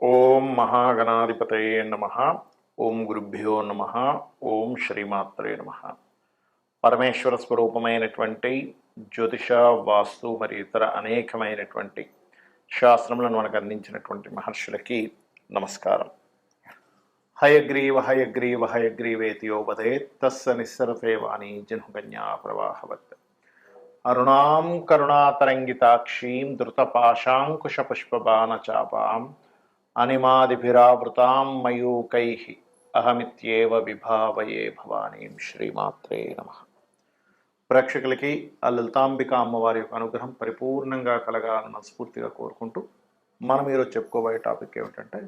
ఓం మహాగణాధిపతయే నమః. ఓం గురుభ్యో నమః. ఓం శ్రీమాత్రే నమః. పరమేశ్వర స్వరూపమైనటువంటి జ్యోతిష, వాస్తు మరియు ఇతర అనేకమైనటువంటి శాస్త్రములను మనకు అందించినటువంటి మహర్షులకి నమస్కారం. హయగ్రీవ హయగ్రీవ హయగ్రీవేతియోపదేత్ తస్స నిస్సరతే వాణి జన్మకన్యా ప్రవాహవత్. అరుణాం కరుణాతరంగితాక్షీం ధృతపాశాంకుశపుష్పబాణచాపాం అనిమాదిభిరావృతాం మయూకైః అహమిత్యేవ విభావయే భవానీం. శ్రీమాత్రే నమః. ప్రేక్షకులకి ఆ లలితాంబిక అమ్మవారి యొక్క అనుగ్రహం పరిపూర్ణంగా కలగాలని మనస్ఫూర్తిగా కోరుకుంటూ మనం ఈరోజు చెప్పుకోబోయే టాపిక్ ఏమిటంటే,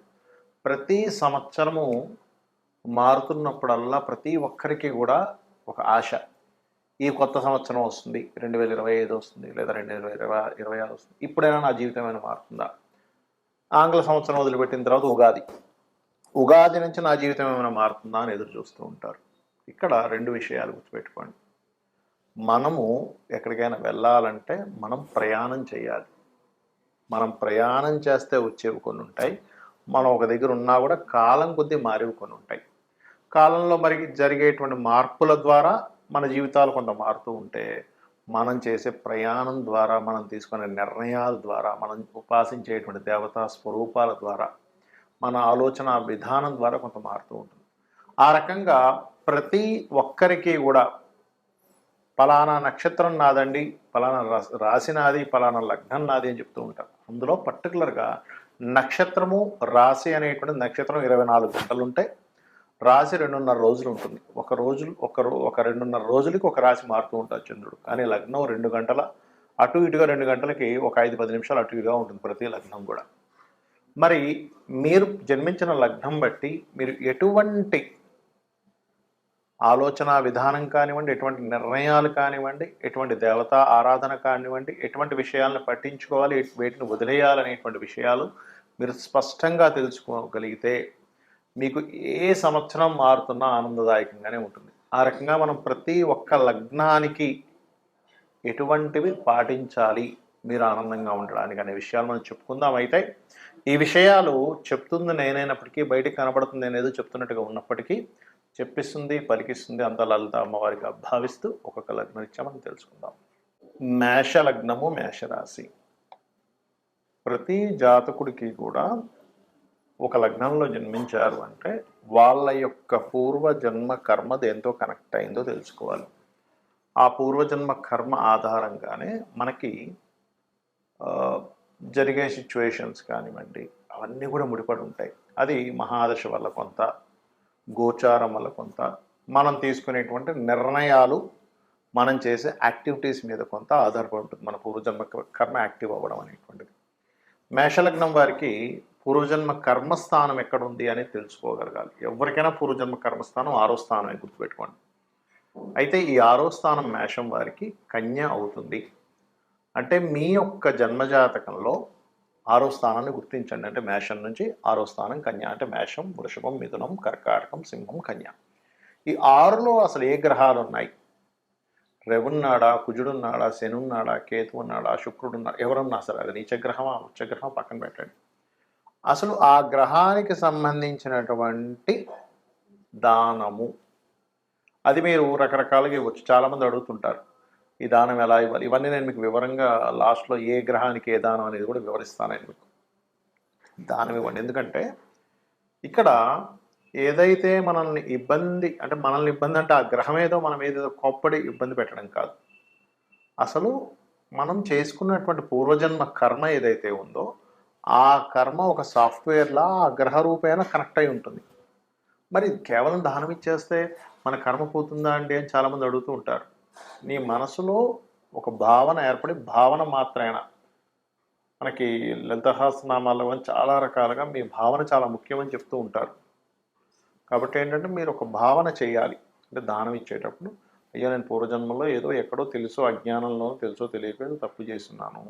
ప్రతి సంవత్సరము మారుతున్నప్పుడల్లా ప్రతి ఒక్కరికి కూడా ఒక ఆశ. ఈ కొత్త సంవత్సరం వస్తుంది, 2025 వస్తుంది, లేదా 2026 వస్తుంది, ఇప్పుడైనా నా జీవితం ఏమైనా మారుతుందా? ఆంగ్ల సంవత్సరం వదిలిపెట్టిన తర్వాత ఉగాది నుంచి నా జీవితం ఏమైనా మారుతుందా అని ఎదురు చూస్తూ ఉంటారు. ఇక్కడ రెండు విషయాలు గుర్తుపెట్టుకోండి. మనము ఎక్కడికైనా వెళ్ళాలంటే మనం ప్రయాణం చేయాలి. మనం ప్రయాణం చేస్తే వచ్చేవి కొన్ని ఉంటాయి, మనం ఒక దగ్గర ఉన్నా కూడా కాలం కొద్దీ మారేవి కొన్ని ఉంటాయి. కాలంలో మరి జరిగేటువంటి మార్పుల ద్వారా మన జీవితాలు కొంత మారుతూ ఉంటే, మనం చేసే ప్రయాణం ద్వారా, మనం తీసుకునే నిర్ణయాల ద్వారా, మనం ఉపాసించేటువంటి దేవతా స్వరూపాల ద్వారా, మన ఆలోచన విధానం ద్వారా కొంత మారుతూ ఉంటుంది. ఆ రకంగా ప్రతి ఒక్కరికి కూడా పలానా నక్షత్రం నాదండి, పలానా రాశి నాది, పలానా లగ్నం నాది అని చెప్తూ ఉంటారు. అందులో పర్టికులర్గా నక్షత్రము, రాశి అనేటువంటి నక్షత్రం 24 గంటలు ఉంటే, రాశి 2.5 రోజులు ఉంటుంది. ఒక 2.5 రోజులకి ఒక రాశి మారుతూ ఉంటాడు చంద్రుడు. కానీ లగ్నం 2 గంటల అటు ఇటుగా, 2 గంటలకి ఒక 5-10 నిమిషాలు అటు ఇటుగా ఉంటుంది ప్రతి లగ్నం కూడా. మరి మీరు జన్మించిన లగ్నం బట్టి మీరు ఎటువంటి ఆలోచన విధానం కానివ్వండి, ఎటువంటి నిర్ణయాలు కానివ్వండి, ఎటువంటి దేవతా ఆరాధన కానివ్వండి, ఎటువంటి విషయాలను పట్టించుకోవాలి, వేటిని వదిలేయాలనేటువంటి విషయాలు మీరు స్పష్టంగా తెలుసుకోగలిగితే మీకు ఏ సంవత్సరం మారుతున్నా ఆనందదాయకంగానే ఉంటుంది. ఆ రకంగా మనం ప్రతి ఒక్క లగ్నానికి ఎటువంటివి పాటించాలి మీరు ఆనందంగా ఉండడానికి అనే విషయాలు మనం చెప్పుకుందాం. అయితే ఈ విషయాలు చెప్తుంది నేనైనప్పటికీ, బయటికి కనబడుతుంది నేనేదో చెప్తున్నట్టుగా ఉన్నప్పటికీ, చెప్పిస్తుంది పలికిస్తుంది అంత లలిత అమ్మవారిగా భావిస్తూ ఒక్కొక్క లగ్నరీత్యా మనం తెలుసుకుందాం. మేష లగ్నము, మేషరాశి. ప్రతి జాతకుడికి కూడా ఒక లగ్నంలో జన్మించారు అంటే వాళ్ళ యొక్క పూర్వజన్మ కర్మ దేంతో కనెక్ట్ అయిందో తెలుసుకోవాలి. ఆ పూర్వజన్మ కర్మ ఆధారంగానే మనకి జరిగే సిచ్యువేషన్స్ కానివ్వండి, అవన్నీ కూడా ముడిపడి ఉంటాయి. అది మహాదశ వల్ల కొంత, గోచారం వల్ల కొంత, మనం తీసుకునేటువంటి నిర్ణయాలు, మనం చేసే యాక్టివిటీస్ మీద కొంత ఆధారపడి ఉంటుంది మన పూర్వజన్మ కర్మ యాక్టివ్ అవ్వడం అనేటువంటిది. మేషలగ్నం వారికి పూర్వజన్మ కర్మస్థానం ఎక్కడుంది అనేది తెలుసుకోగలగాలి. ఎవరికైనా పూర్వజన్మ కర్మస్థానం 6వ స్థానం అని గుర్తుపెట్టుకోండి. అయితే ఈ 6వ స్థానం మేషం వారికి కన్య అవుతుంది. అంటే మీ యొక్క జన్మజాతకంలో 6వ స్థానాన్ని గుర్తించండి. అంటే మేషం నుంచి 6వ స్థానం కన్య. అంటే మేషం, వృషభం, మిథునం, కర్కాటకం, సింహం, కన్య. ఈ 6లో అసలు ఏ గ్రహాలు ఉన్నాయి? రవున్నాడా, కుజుడున్నాడా, శనున్నాడా, కేతువున్నాడా, శుక్రుడున్నాడా, ఎవరన్నా సరే, అది నీచగ్రహమా ఉచ్చగ్రహమా పక్కన పెట్టండి. అసలు ఆ గ్రహానికి సంబంధించినటువంటి దానము అది మీరు రకరకాలుగా ఇవ్వచ్చు. చాలామంది అడుగుతుంటారు ఈ దానం ఎలా ఇవ్వాలి. ఇవన్నీ నేను మీకు వివరంగా లాస్ట్లో ఏ గ్రహానికి ఏ దానం అనేది కూడా వివరిస్తాను. నేను మీకు దానం ఇవ్వండి. ఎందుకంటే ఇక్కడ ఏదైతే మనల్ని ఇబ్బంది అంటే ఆ గ్రహం ఏదో మనం ఏదేదో కోప్పడి ఇబ్బంది పెట్టడం కాదు. అసలు మనం చేసుకున్నటువంటి పూర్వజన్మ కర్మ ఏదైతే ఉందో ఆ కర్మ ఒక సాఫ్ట్వేర్లా ఆ గ్రహ రూపేణ కనెక్ట్ అయి ఉంటుంది. మరి కేవలం దానం ఇచ్చేస్తే మన కర్మ పోతుందా అండి అని చాలామంది అడుగుతూ ఉంటారు. నీ మనసులో ఒక భావన ఏర్పడి, భావన మాత్రమేనా మనకి లలితహాసనామాల్లో చాలా రకాలుగా మీ భావన చాలా ముఖ్యమని చెప్తూ ఉంటారు. కాబట్టి ఏంటంటే మీరు ఒక భావన చేయాలి. అంటే దానం ఇచ్చేటప్పుడు, అయ్యో నేను పూర్వజన్మలో ఏదో ఎక్కడో తెలుసో అజ్ఞానంలో తెలుసో తెలియక తప్పు చేస్తున్నాను,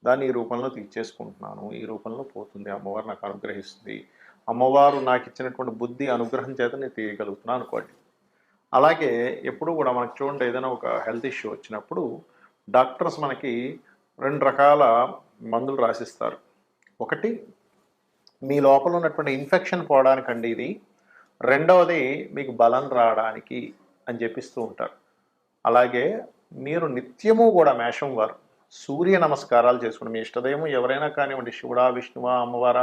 దాన్ని ఈ రూపంలో తీర్చేసుకుంటున్నాను, ఈ రూపంలో పోతుంది, అమ్మవారు నాకు అనుగ్రహిస్తుంది, అమ్మవారు నాకు ఇచ్చినటువంటి బుద్ధి అనుగ్రహం చేత నేను తీయగలుగుతున్నాను అనుకోండి. అలాగే ఎప్పుడు కూడా మనకు చూడండి, ఏదైనా ఒక హెల్త్ ఇష్యూ వచ్చినప్పుడు డాక్టర్స్ మనకి 2 రకాల మందులు రాసిస్తారు. ఒకటి మీ లోపల ఉన్నటువంటి ఇన్ఫెక్షన్ పోవడానికండి ఇది. రెండవది మీకు బలం రావడానికి అని చెప్పిస్తూ ఉంటారు. అలాగే మీరు నిత్యము కూడా మేషం వారు సూర్య నమస్కారాలు చేసుకోండి. మీ ఇష్టదైవం ఎవరైనా కానివ్వండి, శివుడా, విష్ణువా, అమ్మవారా,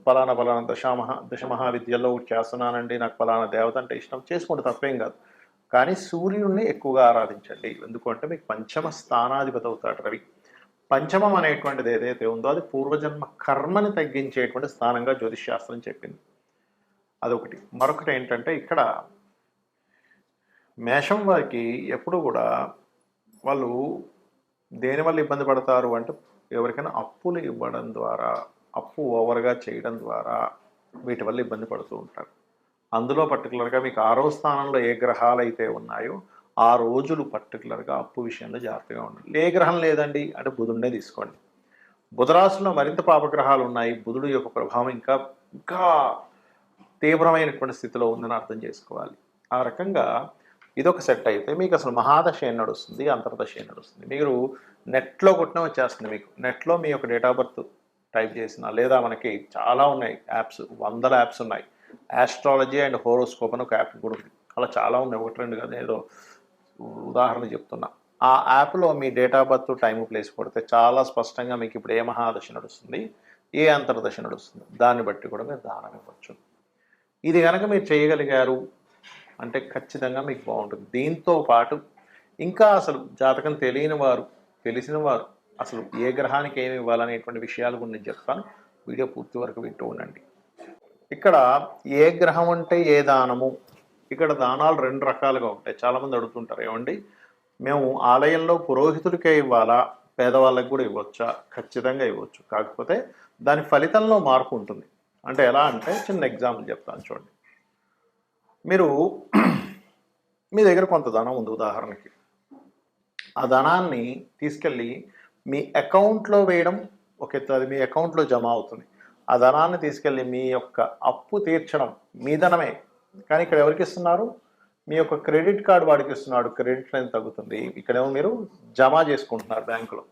పలానా పలానా దశమహావిద్యల్లో చేస్తున్నానండి, నాకు పలానా దేవత అంటే ఇష్టం, చేసుకోండి, తప్పేం కాదు. కానీ సూర్యుడిని ఎక్కువగా ఆరాధించండి. ఎందుకంటే మీకు పంచమ స్థానాధిపతి అవుతాడు రవి. పంచమం అనేటువంటిది ఏదైతే ఉందో అది పూర్వజన్మ కర్మని తగ్గించేటువంటి స్థానంగా జ్యోతిష్శాస్త్రం చెప్పింది. అదొకటి. మరొకటి ఏంటంటే ఇక్కడ మేషం వారికి ఎప్పుడు కూడా వాళ్ళు దేనివల్ల ఇబ్బంది పడతారు అంటే ఎవరికైనా అప్పులు ఇవ్వడం ద్వారా, అప్పు ఓవర్గా చేయడం ద్వారా వీటి వల్ల ఇబ్బంది పడుతూ ఉంటారు. అందులో పర్టికులర్గా మీకు 6వ స్థానంలో ఏ గ్రహాలు అయితే ఉన్నాయో ఆ రోజులు పర్టికులర్గా అప్పు విషయంలో జాగ్రత్తగా ఉండండి. ఏ గ్రహం లేదండి అంటే బుధుడినే తీసుకోండి. బుధరాశిలో మరింత పాపగ్రహాలు ఉన్నాయి. బుధుడు యొక్క ప్రభావం ఇంకా ఇంకా తీవ్రమైనటువంటి స్థితిలో ఉందని అర్థం చేసుకోవాలి. ఆ రకంగా ఇదొక సెట్ అయితే మీకు అసలు మహాదశ ఏం నడుస్తుంది, అంతర్దశ ఏం నడుస్తుంది, మీరు నెట్లో కొట్టిన వచ్చేస్తుంది. మీకు నెట్లో మీ యొక్క డేట్ ఆఫ్ బర్త్ టైప్ చేసిన, లేదా మనకి చాలా ఉన్నాయి యాప్స్, వందల యాప్స్ ఉన్నాయి. ఆస్ట్రాలజీ అండ్ హోరోస్కోప్ అని ఒక యాప్ కూడా ఉంది. అలా చాలా ఉన్నాయి, ఒకటి రెండు కదా, ఏదో ఉదాహరణ చెప్తున్నా. ఆ యాప్లో మీ date of birth, time, place కొడితే చాలా స్పష్టంగా మీకు ఇప్పుడు ఏ మహాదశ నడుస్తుంది, ఏ అంతర్దశ నడుస్తుంది, దాన్ని బట్టి కూడా మీరు దానం ఇవ్వచ్చు. ఇది కనుక మీరు చేయగలిగారు అంటే ఖచ్చితంగా మీకు బాగుంటుంది. దీంతో పాటు ఇంకా అసలు జాతకం తెలియని వారు, తెలిసిన వారు అసలు ఏ గ్రహానికి ఏమి ఇవ్వాలనేటువంటి విషయాల గురించి చెప్తాను. వీడియో పూర్తి వరకు వింటూ ఉండండి. ఇక్కడ ఏ గ్రహం అంటే ఏ దానము, ఇక్కడ దానాలు రెండు రకాలుగా ఉంటాయి. చాలామంది అడుగుతుంటారు, ఏమండి మేము ఆలయంలో పురోహితుడికే ఇవ్వాలా, పేదవాళ్ళకి కూడా ఇవ్వచ్చా? ఖచ్చితంగా ఇవ్వచ్చు. కాకపోతే దాని ఫలితంలో మార్పు ఉంటుంది. అంటే ఎలా అంటే చిన్న ఎగ్జాంపుల్ చెప్తాను చూడండి. మీరు మీ దగ్గర కొంత ధనం ఉంది ఉదాహరణకి, ఆ ధనాన్ని తీసుకెళ్ళి మీ అకౌంట్లో వేయడం ఒక ఎత్తు, అది మీ అకౌంట్లో జమ అవుతుంది. ఆ ధనాన్ని తీసుకెళ్ళి మీ యొక్క అప్పు తీర్చడం మీ ధనమే, కానీ ఇక్కడ ఎవరికి ఇస్తున్నారు? మీ యొక్క క్రెడిట్ కార్డు వాడికి ఇస్తున్నాడు, క్రెడిట్ లైన్ తగ్గుతుంది. ఇక్కడేమో మీరు జమ చేసుకుంటున్నారు బ్యాంకులో.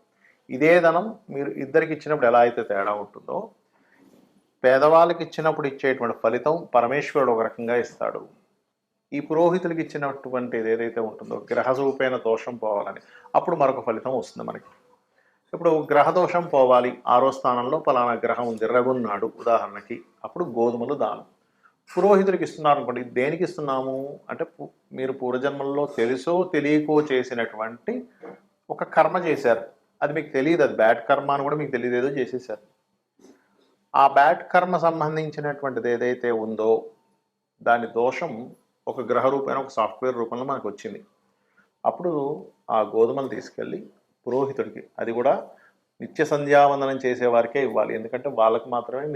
ఇదే ధనం మీరు ఇద్దరికి ఇచ్చినప్పుడు ఎలా అయితే తేడా ఉంటుందో, పేదవాళ్ళకి ఇచ్చినప్పుడు ఇచ్చేటువంటి ఫలితం పరమేశ్వరుడు ఒక రకంగా ఇస్తాడు. ఈ పురోహితులకి ఇచ్చినటువంటిది ఏదైతే ఉంటుందో గ్రహరూపేణ దోషం పోవాలని, అప్పుడు మరొక ఫలితం వస్తుంది మనకి. ఇప్పుడు గ్రహదోషం పోవాలి, 6వ స్థానంలో పలానా గ్రహం ఉంది, రవి ఉన్నాడు ఉదాహరణకి, అప్పుడు గోధుమలు దానం. పురోహితుడికి ఇస్తున్నారు అనుకోండి, దేనికి ఇస్తున్నాము అంటే మీరు పూర్వజన్మల్లో తెలుసో తెలియకో చేసినటువంటి ఒక కర్మ చేశారు, అది మీకు తెలియదు, అది బ్యాడ్ కర్మ అని కూడా మీకు తెలియదు, ఏదో చేసేసారు. ఆ బ్యాడ్ కర్మ సంబంధించినటువంటిది ఏదైతే ఉందో దాని దోషం ఒక గ్రహ రూపంలో, ఒక సాఫ్ట్వేర్ రూపంలో మనకు వచ్చింది. అప్పుడు ఆ గోధుమలు తీసుకెళ్ళి పురోహితుడికి, అది కూడా నిత్య సంధ్యావందనం చేసేవారికే ఇవ్వాలి. ఎందుకంటే వాళ్ళకు మాత్రమే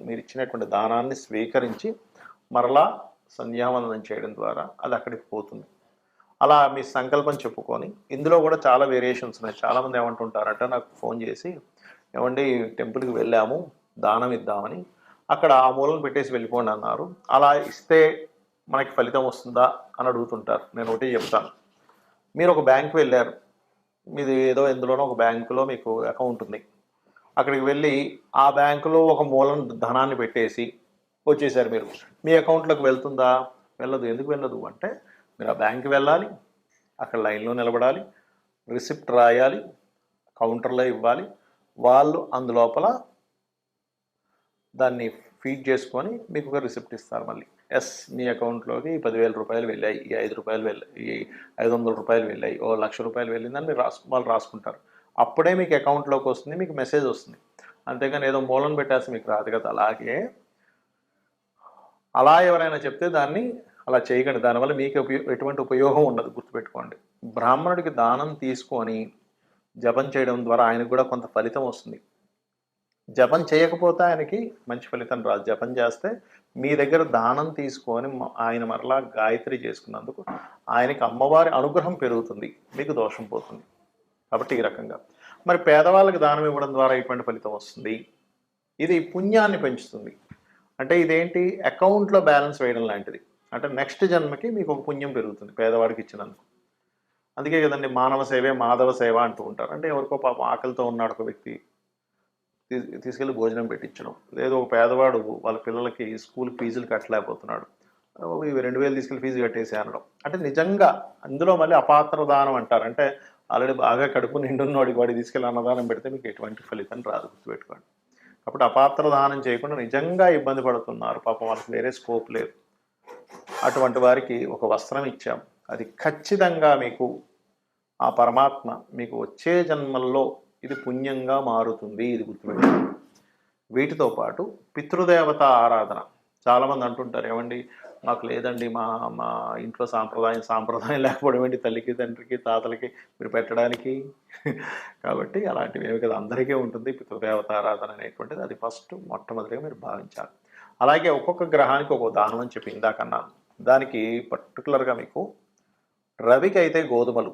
మీరు ఇచ్చినటువంటి దానాన్ని స్వీకరించి మరలా సంధ్యావందనం చేయడం ద్వారా అది అక్కడికి పోతుంది. అలా మీ సంకల్పం చెప్పుకొని, ఇందులో కూడా చాలా వేరియేషన్స్ ఉన్నాయి. చాలామంది ఏమంటుంటారంటే నాకు ఫోన్ చేసి, ఏమండి టెంపుల్కి వెళ్ళాము దానం ఇద్దామని, అక్కడ ఆ మూలను పెట్టేసి వెళ్ళిపోండి అన్నారు, అలా ఇస్తే మనకి ఫలితం వస్తుందా అని అడుగుతుంటారు. నేను ఒకటి చెప్తాను, మీరు ఒక బ్యాంకు వెళ్ళారు, మీది ఏదో ఎందులోనో ఒక బ్యాంకులో మీకు అకౌంట్ ఉంది, అక్కడికి వెళ్ళి ఆ బ్యాంకులో ఒక మూలం ధనాన్ని పెట్టేసి వచ్చేసారు. మీరు మీ అకౌంట్లోకి వెళ్తుందా? వెళ్ళదు. ఎందుకు వెళ్ళదు అంటే మీరు ఆ బ్యాంక్కి వెళ్ళాలి, అక్కడ లైన్లో నిలబడాలి, రిసిప్ట్ రాయాలి, కౌంటర్లో ఇవ్వాలి, వాళ్ళు అందులోపల దాన్ని ఫీడ్ చేసుకొని మీకు ఒక రిసిప్ట్ ఇస్తారు. మళ్ళీ ఎస్ మీ అకౌంట్లోకి 10,000 రూపాయలు వెళ్ళాయి, ఈ 5 రూపాయలు వెళ్ళాయి, ఈ 500 రూపాయలు వెళ్ళాయి, ఓ 1,00,000 రూపాయలు వెళ్ళిందని మీరు వాళ్ళు రాసుకుంటారు. అప్పుడే మీకు అకౌంట్లోకి వస్తుంది, మీకు మెసేజ్ వస్తుంది. అంతేగాని ఏదో మూలం పెట్టేసి మీకు రాదు కదా. అలాగే అలా ఎవరైనా చెప్తే దాన్ని అలా చేయకండి, దానివల్ల మీకు ఎటువంటి ఉపయోగం ఉండదు, గుర్తుపెట్టుకోండి. బ్రాహ్మణుడికి దానం తీసుకొని జపం చేయడం ద్వారా ఆయనకు కూడా కొంత ఫలితం వస్తుంది. జపం చేయకపోతే ఆయనకి మంచి ఫలితం రాదు. జపం చేస్తే మీ దగ్గర దానం తీసుకొని ఆయన మరలా గాయత్రి చేసుకున్నందుకు ఆయనకి అమ్మవారి అనుగ్రహం పెరుగుతుంది, మీకు దోషం పోతుంది. కాబట్టి ఈ రకంగా మరి పేదవాళ్ళకి దానం ఇవ్వడం ద్వారా ఎటువంటి ఫలితం వస్తుంది? ఇది పుణ్యాన్ని పెంచుతుంది. అంటే ఇదేంటి, అకౌంట్లో బ్యాలెన్స్ వేయడం లాంటిది. అంటే నెక్స్ట్ జన్మకి మీకు ఒక పుణ్యం పెరుగుతుంది పేదవాడికి ఇచ్చినందుకు. అందుకే కదండి మానవ సేవే మాధవ సేవ అంటూ ఉంటారు. అంటే ఎవరికో పాపం ఆకలితో ఉన్నాడు ఒక వ్యక్తి, తీసుకెళ్ళి భోజనం పెట్టించడం. లేదు ఒక పేదవాడు వాళ్ళ పిల్లలకి స్కూల్ ఫీజులు కట్టలేకపోతున్నాడు. ఇవి 2000 తీసుకెళ్ళి ఫీజు కట్టేసి అనడం. అంటే నిజంగా అందులో మళ్ళీ అపాత్ర దానం అంటారు. అంటే ఆల్రెడీ బాగా కడుపు నిండున్నోడికి వాడికి తీసుకెళ్ళి అన్నదానం పెడితే మీకు ఎటువంటి ఫలితం రాదు, గుర్తుపెట్టుకోండి. కాబట్టి అపాత్ర దానం చేయకుండా నిజంగా ఇబ్బంది పడుతున్నారు, పాపం వాళ్ళకి వేరే స్కోప్ లేదు, అటువంటి వారికి ఒక వస్త్రం ఇచ్చాం. అది ఖచ్చితంగా మీకు ఆ పరమాత్మ మీకు వచ్చే జన్మల్లో ఇది పుణ్యంగా మారుతుంది, ఇది గుర్తుపెట్టుకోండి. వీటితో పాటు పితృదేవత ఆరాధన. చాలామంది అంటుంటారు, ఏమండి మాకు లేదండి, మా మా ఇంట్లో సాంప్రదాయం లేకపోవడం ఏంటి, తల్లికి తండ్రికి తాతలకి మీరు పెట్టడానికి. కాబట్టి అలాంటివి ఏమి కదా, అందరికీ ఉంటుంది పితృదేవత ఆరాధన అనేటువంటిది. అది ఫస్ట్ మొట్టమొదటిగా మీరు భావించాలి. అలాగే ఒక్కొక్క గ్రహానికి ఒక్కొక్క దానం అని చెప్పి ఇందాకన్నాను. దానికి పర్టికులర్గా మీకు రవికి అయితే గోధుమలు,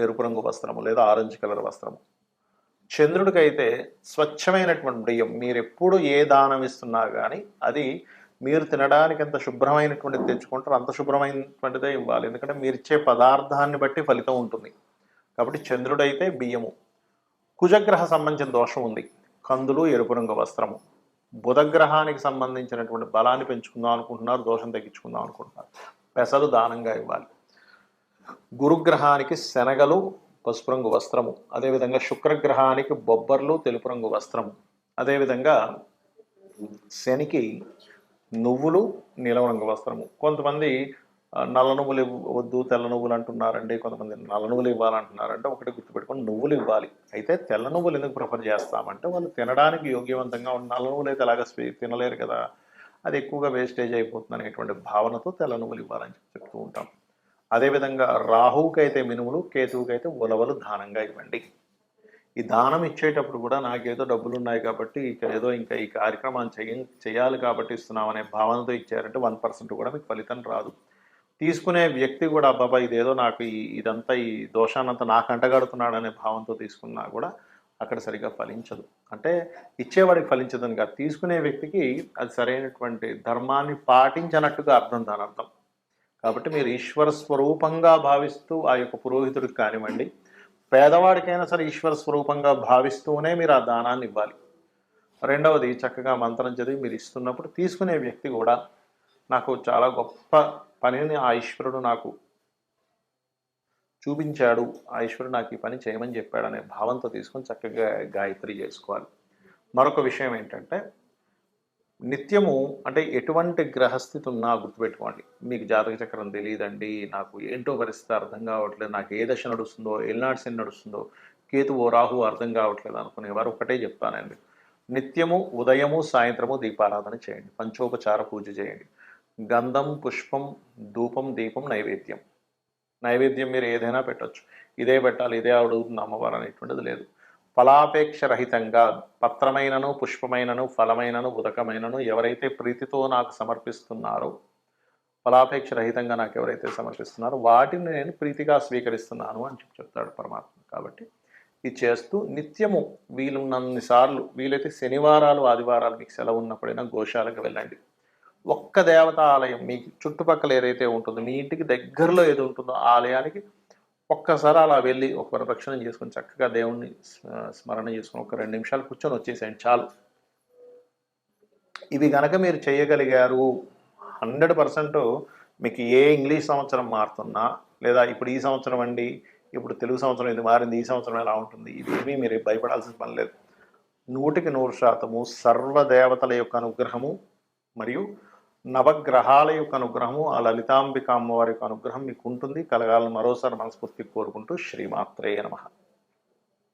ఎరుపు రంగు వస్త్రము లేదా ఆరెంజ్ కలర్ వస్త్రము. చంద్రుడికైతే స్వచ్ఛమైనటువంటి బియ్యం. మీరు ఎప్పుడు ఏ దానం ఇస్తున్నా కానీ అది మీరు తినడానికి ఎంత శుభ్రమైనటువంటిది తెచ్చుకుంటారో అంత శుభ్రమైనటువంటిదే ఇవ్వాలి. ఎందుకంటే మీరు ఇచ్చే పదార్థాన్ని బట్టి ఫలితం ఉంటుంది. కాబట్టి చంద్రుడైతే బియ్యము. కుజగ్రహ సంబంధించిన దోషం ఉంది, కందులు, ఎరుపు రంగు వస్త్రము. బుధగ్రహానికి సంబంధించినటువంటి బలాన్ని పెంచుకుందాం అనుకుంటున్నారు, దోషం తగ్గించుకుందాం అనుకుంటున్నారు, పెసలు దానంగా ఇవ్వాలి. గురుగ్రహానికి శనగలు, పసుపు రంగు వస్త్రము. అదేవిధంగా శుక్రగ్రహానికి బొబ్బర్లు, తెలుపు రంగు వస్త్రము. అదేవిధంగా శనికి నువ్వులు, నీలం రంగు వస్త్రము. కొంతమంది నల్ల నువ్వులు వద్దు తెల్ల నువ్వులు అంటున్నారండి, కొంతమంది నల్ల నువ్వులు ఇవ్వాలంటున్నారంటే ఒకటి గుర్తుపెట్టుకొని నువ్వులు ఇవ్వాలి. అయితే తెల్ల నువ్వులు ఎందుకు ప్రిఫర్ చేస్తామంటే వాళ్ళు తినడానికి యోగ్యవంతంగా ఉన్న నల్ల నువ్వులు అయితే అలాగా తినలేరు కదా, అది ఎక్కువగా వేస్టేజ్ అయిపోతుంది అనేటువంటి భావనతో తెల్ల నువ్వులు ఇవ్వాలని చెప్తూ ఉంటాం. అదేవిధంగా రాహువుకి అయితే మినుములు, కేతువుకి అయితే ఉలవలు దానంగా ఇవ్వండి. ఈ దానం ఇచ్చేటప్పుడు కూడా నాకేదో డబ్బులు ఉన్నాయి కాబట్టి ఏదో ఇంకా ఈ కార్యక్రమాన్ని చేయాలి కాబట్టి ఇస్తున్నాం అనే భావనతో ఇచ్చారంటే 1% కూడా మీకు ఫలితం రాదు. తీసుకునే వ్యక్తి కూడా అబ్బాబా ఇదేదో నాకు ఇదంతా ఈ దోషాన్నంతా నాకు అంటగడుతున్నాడు అనే భావంతో తీసుకున్నా కూడా అక్కడ సరిగా ఫలించదు. అంటే ఇచ్చేవాడికి ఫలించదని కాదు, తీసుకునే వ్యక్తికి అది సరైనటువంటి ధర్మాన్ని పాటించనట్టుగా అర్థం, దాని అర్థం. కాబట్టి మీరు ఈశ్వర స్వరూపంగా భావిస్తూ ఆ యొక్క పురోహితుడికి కానివ్వండి, పేదవాడికైనా సరే ఈశ్వర స్వరూపంగా భావిస్తూనే మీరు ఆ దానాన్ని ఇవ్వాలి. రెండవది, చక్కగా మంత్రం చదివి మీరు ఇస్తున్నప్పుడు తీసుకునే వ్యక్తి కూడా నాకు చాలా గొప్ప పనిని ఆ ఈశ్వరుడు నాకు చూపించాడు, ఆ ఈశ్వరుడు నాకు ఈ పని చేయమని చెప్పాడు అనే భావంతో తీసుకొని చక్కగా గాయత్రి చేసుకోవాలి. మరొక విషయం ఏంటంటే, నిత్యము అంటే ఎటువంటి గ్రహస్థితి ఉన్నా గుర్తుపెట్టుకోండి. మీకు జాతక చక్రం తెలియదండి, నాకు ఏంటో పరిస్థితి అర్థం కావట్లేదు, నాకు ఏ దశ నడుస్తుందో, ఏలినాటి శని నడుస్తుందో, కేతువో రాహు అర్థం కావట్లేదు అనుకునేవారు ఒకటే చెప్తానండి, నిత్యము ఉదయము సాయంత్రము దీపారాధన చేయండి, పంచోపచార పూజ చేయండి. గంధం, పుష్పం, ధూపం, దీపం, నైవేద్యం. నైవేద్యం మీరు ఏదైనా పెట్టచ్చు, ఇదే పెట్టాలి ఇదే అడుగుతుంది అమ్మవారు అనేటువంటిది లేదు. ఫలాపేక్ష రహితంగా పత్రమైనను, పుష్పమైనను, ఫలమైనను, ఉదకమైనను ఎవరైతే ప్రీతితో నాకు సమర్పిస్తున్నారో, ఫలాపేక్ష రహితంగా నాకు ఎవరైతే సమర్పిస్తున్నారో వాటిని నేను ప్రీతిగా స్వీకరిస్తున్నాను అని చెప్తాడు పరమాత్మ. కాబట్టి ఇది చేస్తూ నిత్యము వీలున్నన్నిసార్లు, వీలైతే శనివారాలు ఆదివారాలు మీకు సెలవు ఉన్నప్పుడైనా గోశాలకు వెళ్ళండి. ఒక్క దేవతా ఆలయం మీకు చుట్టుపక్కల ఏదైతే ఉంటుందో, మీ ఇంటికి దగ్గరలో ఏది ఉంటుందో ఆ ఆలయానికి ఒక్కసారి అలా వెళ్ళి ఒక ప్రదక్షిణం చేసుకొని చక్కగా దేవుణ్ణి స్మరణ చేసుకొని ఒక 2 నిమిషాలు కూర్చొని వచ్చేసేయండి చాలు. ఇవి కనుక మీరు చేయగలిగారు 100% మీకు ఏ ఇంగ్లీష్ సంవత్సరం మారుతున్నా, లేదా ఇప్పుడు ఈ సంవత్సరం అండి, ఇప్పుడు తెలుగు సంవత్సరం ఇది మారింది, ఈ సంవత్సరం ఎలా ఉంటుంది, ఇవేమీ మీరు భయపడాల్సిన పని లేదు. 100% సర్వదేవతల యొక్క అనుగ్రహము మరియు నవగ్రహాల యొక్క అనుగ్రహము, ఆ లలితాంబిక అమ్మవారి యొక్క అనుగ్రహం మీకు ఉంటుంది, కలగాలని మరోసారి మనస్ఫూర్తిగా కోరుకుంటూ శ్రీమాత్రే నమః.